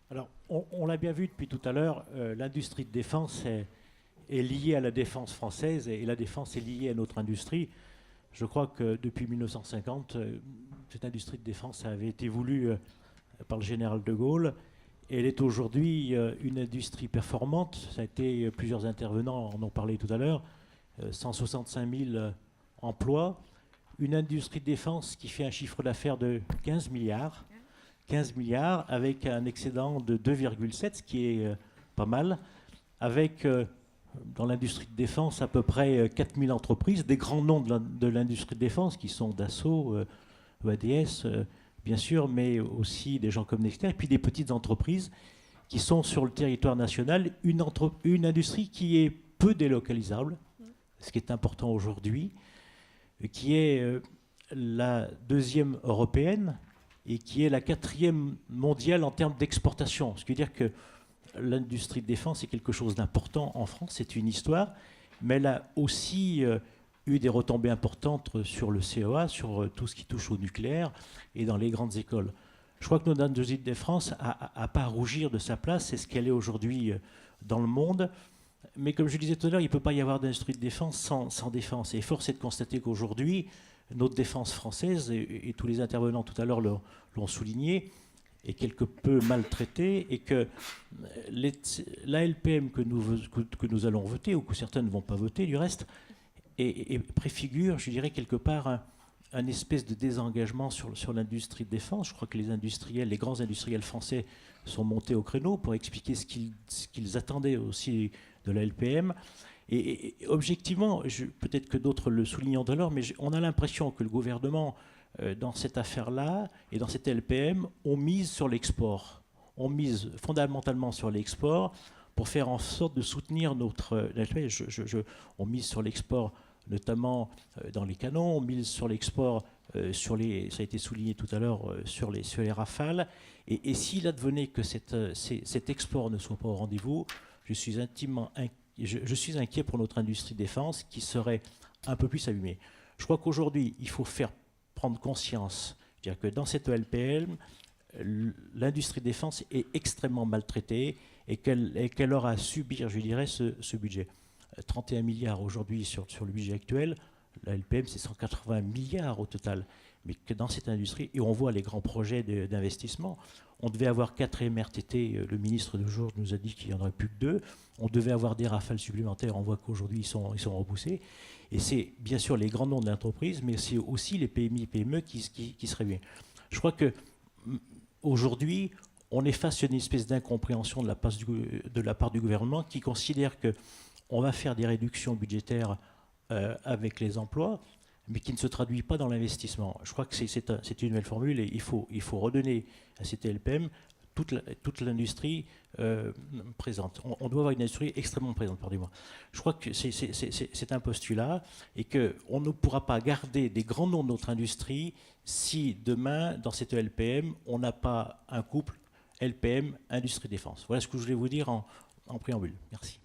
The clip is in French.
Alors, on l'a bien vu depuis tout à l'heure, l'industrie de défense est liée à la défense française et la défense est liée à notre industrie. Je crois que depuis 1950, cette industrie de défense avait été voulue par le général de Gaulle et elle est aujourd'hui une industrie performante. Ça a été, plusieurs intervenants en ont parlé tout à l'heure, 165 000 emplois, une industrie de défense qui fait un chiffre d'affaires de 15 milliards. 15 milliards avec un excédent de 2,7, ce qui est pas mal, avec dans l'industrie de défense à peu près 4000 entreprises, des grands noms de l'industrie de défense qui sont Dassault, EADS, bien sûr, mais aussi des gens comme Nexter, et puis des petites entreprises qui sont sur le territoire national, une industrie qui est peu délocalisable, ce qui est important aujourd'hui, qui est la deuxième européenne, et qui est la quatrième mondiale en termes d'exportation. Ce qui veut dire que l'industrie de défense est quelque chose d'important en France, c'est une histoire, mais elle a aussi eu des retombées importantes sur le CEA, sur tout ce qui touche au nucléaire et dans les grandes écoles. Je crois que notre industrie de défense n'a pas à rougir de sa place, c'est ce qu'elle est aujourd'hui dans le monde. Mais comme je disais tout à l'heure, il ne peut pas y avoir d'industrie de défense sans défense. Et force est de constater qu'aujourd'hui, notre défense française, et tous les intervenants tout à l'heure l'ont souligné, est quelque peu maltraitée et que la LPM que nous allons voter, ou que certains ne vont pas voter du reste, et préfigure, je dirais, quelque part un espèce de désengagement sur l'industrie de défense. Je crois que les industriels, les grands industriels français sont montés au créneau pour expliquer ce qu'ils attendaient aussi de la LPM. Et objectivement, peut-être que d'autres le soulignent tout à l'heure, mais on a l'impression que le gouvernement, dans cette affaire-là et dans cette LPM, on mise sur l'export. On mise fondamentalement sur l'export pour faire en sorte de soutenir notre... on mise sur l'export notamment dans les canons, on mise sur l'export, ça a été souligné tout à l'heure, sur les Rafales. Et s'il advenait que cet export ne soit pas au rendez-vous, je suis intimement inquiet. Je suis inquiet pour notre industrie de défense qui serait un peu plus abîmée. Je crois qu'aujourd'hui, il faut faire prendre conscience, c'est-à-dire que dans cette LPM, l'industrie de défense est extrêmement maltraitée et qu'elle aura à subir, je dirais, ce budget. 31 milliards aujourd'hui sur le budget actuel, la LPM c'est 180 milliards au total. Mais que dans cette industrie, et on voit les grands projets d'investissement, on devait avoir 4 MRTT, le ministre de jour nous a dit qu'il n'y en aurait plus que 2, on devait avoir des rafales supplémentaires, on voit qu'aujourd'hui ils sont repoussés. Et c'est bien sûr les grands noms de l'entreprise, mais c'est aussi les PMI, PME qui se réveillent. Je crois que aujourd'hui, on est face à une espèce d'incompréhension de la part du gouvernement qui considère qu'on va faire des réductions budgétaires avec les emplois, mais qui ne se traduit pas dans l'investissement. Je crois que c'est une nouvelle formule et il faut redonner à cette LPM toute l'industrie présente. On doit avoir une industrie extrêmement présente, pardonnez-moi. Je crois que c'est un postulat et qu'on ne pourra pas garder des grands noms de notre industrie si demain, dans cette LPM, on n'a pas un couple LPM, industrie défense. Voilà ce que je voulais vous dire en préambule. Merci.